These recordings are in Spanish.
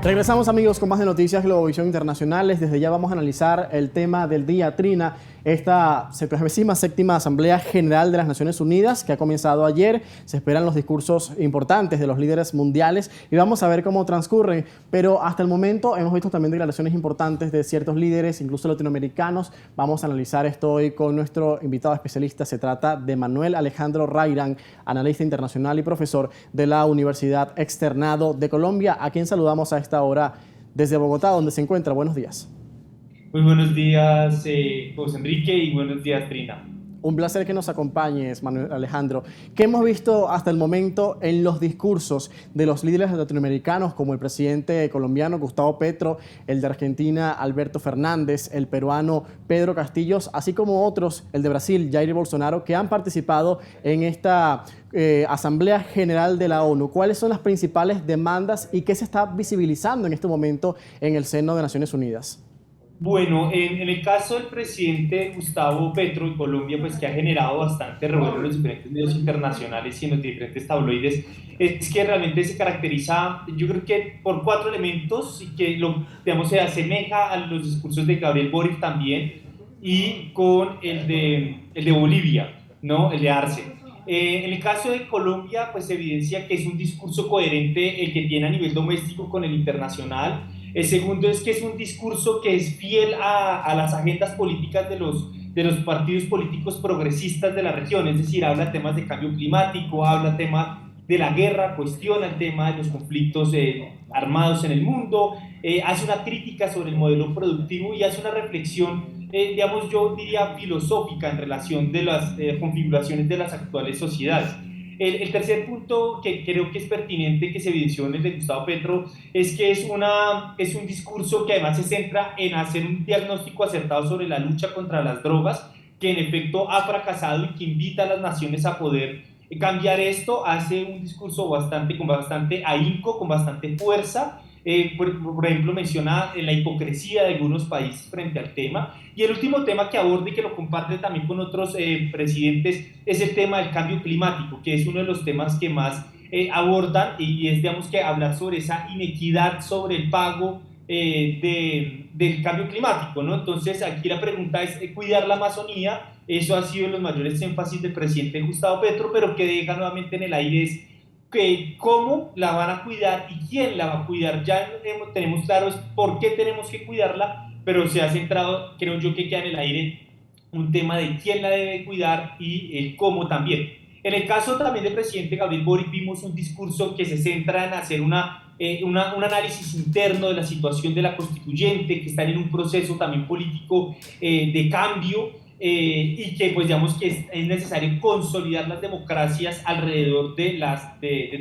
Regresamos, amigos, con más de Noticias Globovisión Internacionales. Desde ya vamos a analizar el tema del día, Trina, esta 77ª Asamblea General de las Naciones Unidas que ha comenzado ayer. Se esperan los discursos importantes de los líderes mundiales y vamos a ver cómo transcurren. Pero hasta el momento hemos visto también declaraciones importantes de ciertos líderes, incluso latinoamericanos. Vamos a analizar esto hoy con nuestro invitado especialista. Se trata de Manuel Alejandro Rayrán, analista internacional y profesor de la Universidad Externado de Colombia, a quien saludamos a esta hora desde Bogotá, donde se encuentra. Buenos días. Muy buenos días, José Enrique, y buenos días, Trina. Un placer que nos acompañes, Manuel Alejandro. ¿Qué hemos visto hasta el momento en los discursos de los líderes latinoamericanos, como el presidente colombiano Gustavo Petro, el de Argentina Alberto Fernández, el peruano Pedro Castillos, así como otros, el de Brasil Jair Bolsonaro, que han participado en esta Asamblea General de la ONU? ¿Cuáles son las principales demandas y qué se está visibilizando en este momento en el seno de Naciones Unidas? Bueno, en el caso del presidente Gustavo Petro en Colombia, pues que ha generado bastante revuelo en los diferentes medios internacionales y en los diferentes tabloides, es que realmente se caracteriza, yo creo que por 4 elementos y que digamos, se asemeja a los discursos de Gabriel Boric también y con el de Bolivia, ¿no? El de Arce. En el caso de Colombia, pues se evidencia que es un discurso coherente el que tiene a nivel doméstico con el internacional. El segundo es que es un discurso que es fiel a las agendas políticas de los partidos políticos progresistas de la región, es decir, habla de temas de cambio climático, habla de temas de la guerra, cuestiona el tema de los conflictos armados en el mundo, hace una crítica sobre el modelo productivo y hace una reflexión, digamos, yo diría filosófica en relación de las configuraciones de las actuales sociedades. El tercer punto que creo que es pertinente que se evidenció en el de Gustavo Petro es que es un discurso que además se centra en hacer un diagnóstico acertado sobre la lucha contra las drogas, que en efecto ha fracasado y que invita a las naciones a poder cambiar esto. Hace un discurso con bastante ahínco, con bastante fuerza. Por ejemplo, menciona la hipocresía de algunos países frente al tema. Y el último tema que aborda y que lo comparte también con otros presidentes es el tema del cambio climático, que es uno de los temas que más abordan y es, digamos, que hablar sobre esa inequidad sobre el pago del cambio climático, ¿no? Entonces, aquí la pregunta es cuidar la Amazonía. Eso ha sido los mayores énfasis del presidente Gustavo Petro, pero que deja nuevamente en el aire es que cómo la van a cuidar y quién la va a cuidar. Ya tenemos claro por qué tenemos que cuidarla, pero se ha centrado, creo yo, que queda en el aire un tema de quién la debe cuidar y el cómo también. En el caso también del presidente Gabriel Boric vimos un discurso que se centra en hacer un análisis interno de la situación de la constituyente, que están en un proceso también político de cambio, y que pues digamos que es necesario consolidar las democracias alrededor de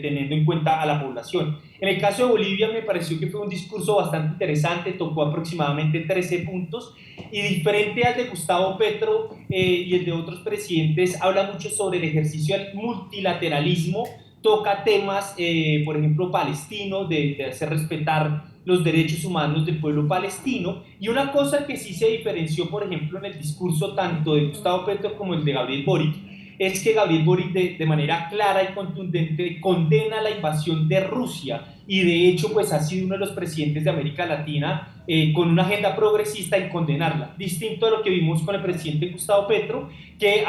teniendo en cuenta a la población. En el caso de Bolivia me pareció que fue un discurso bastante interesante, tocó aproximadamente 13 puntos y diferente al de Gustavo Petro y el de otros presidentes, habla mucho sobre el ejercicio del multilateralismo, toca temas, por ejemplo, palestinos, de hacer respetar los derechos humanos del pueblo palestino. Y una cosa que sí se diferenció, por ejemplo, en el discurso tanto de Gustavo Petro como el de Gabriel Boric, es que Gabriel Boric de manera clara y contundente condena la invasión de Rusia y de hecho pues ha sido uno de los presidentes de América Latina con una agenda progresista en condenarla, distinto a lo que vimos con el presidente Gustavo Petro, que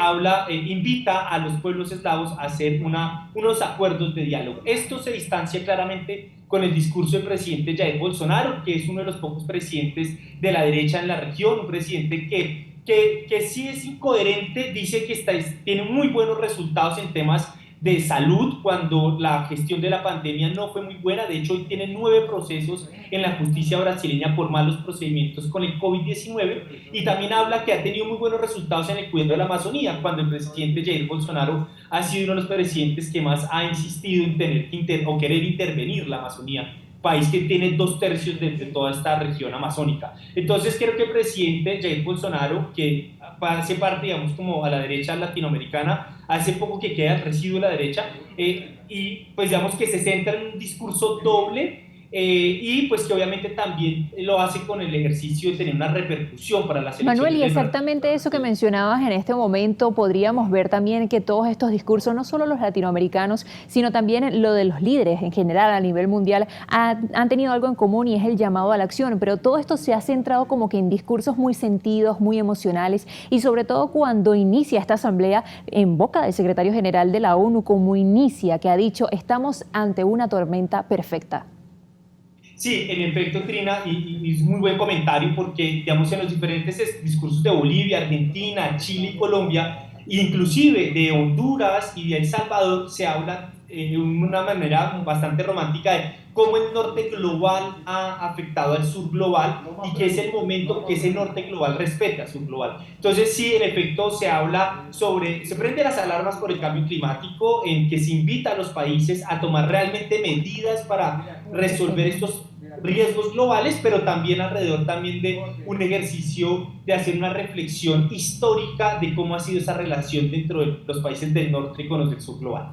invita a los pueblos eslavos a hacer unos acuerdos de diálogo. Esto se distancia claramente con el discurso del presidente Jair Bolsonaro, que es uno de los pocos presidentes de la derecha en la región, un presidente que sí es incoherente, dice que tiene muy buenos resultados en temas de salud cuando la gestión de la pandemia no fue muy buena. De hecho, hoy tiene 9 procesos en la justicia brasileña por malos procedimientos con el COVID-19, y también habla que ha tenido muy buenos resultados en el cuidado de la Amazonía, cuando el presidente Jair Bolsonaro ha sido uno de los presidentes que más ha insistido en querer intervenir la Amazonía, país que tiene 2/3 de toda esta región amazónica. Entonces creo que el presidente Jair Bolsonaro, que hace parte, digamos, como a la derecha latinoamericana, hace poco que queda el residuo de la derecha, y pues digamos que se centra en un discurso doble, y pues que obviamente también lo hace con el ejercicio de tener una repercusión para las elecciones Manuel, y del norte. exactamente eso que mencionabas en este momento, podríamos ver también que todos estos discursos, no solo los latinoamericanos, sino también lo de los líderes en general a nivel mundial, han tenido algo en común y es el llamado a la acción, pero todo esto se ha centrado como que en discursos muy sentidos, muy emocionales y sobre todo cuando inicia esta asamblea en boca del secretario general de la ONU, como inicia, que ha dicho, estamos ante una tormenta perfecta. Sí, en efecto, Trina, y es muy buen comentario porque, digamos, en los diferentes discursos de Bolivia, Argentina, Chile y Colombia, inclusive de Honduras y de El Salvador, se habla de una manera bastante romántica de cómo el norte global ha afectado al sur global y que es el momento que ese norte global respeta al sur global. Entonces, sí, en efecto, se habla sobre, se prenden las alarmas por el cambio climático, en que se invita a los países a tomar realmente medidas para resolver estos riesgos globales, pero también alrededor también de un ejercicio de hacer una reflexión histórica de cómo ha sido esa relación dentro de los países del norte con los del sur global.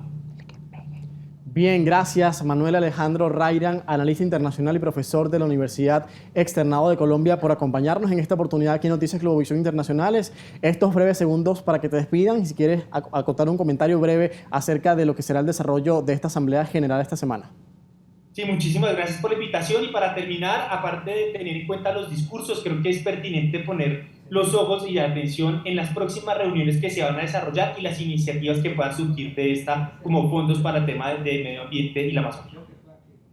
Bien, gracias Manuel Alejandro Rayran, analista internacional y profesor de la Universidad Externado de Colombia, por acompañarnos en esta oportunidad aquí en Noticias Globovisión Internacionales. Estos breves segundos para que te despidan y si quieres acotar un comentario breve acerca de lo que será el desarrollo de esta Asamblea General esta semana. Sí, muchísimas gracias por la invitación y para terminar, aparte de tener en cuenta los discursos, creo que es pertinente poner los ojos y la atención en las próximas reuniones que se van a desarrollar y las iniciativas que puedan surgir de esta como fondos para el tema de medio ambiente y la Amazonía.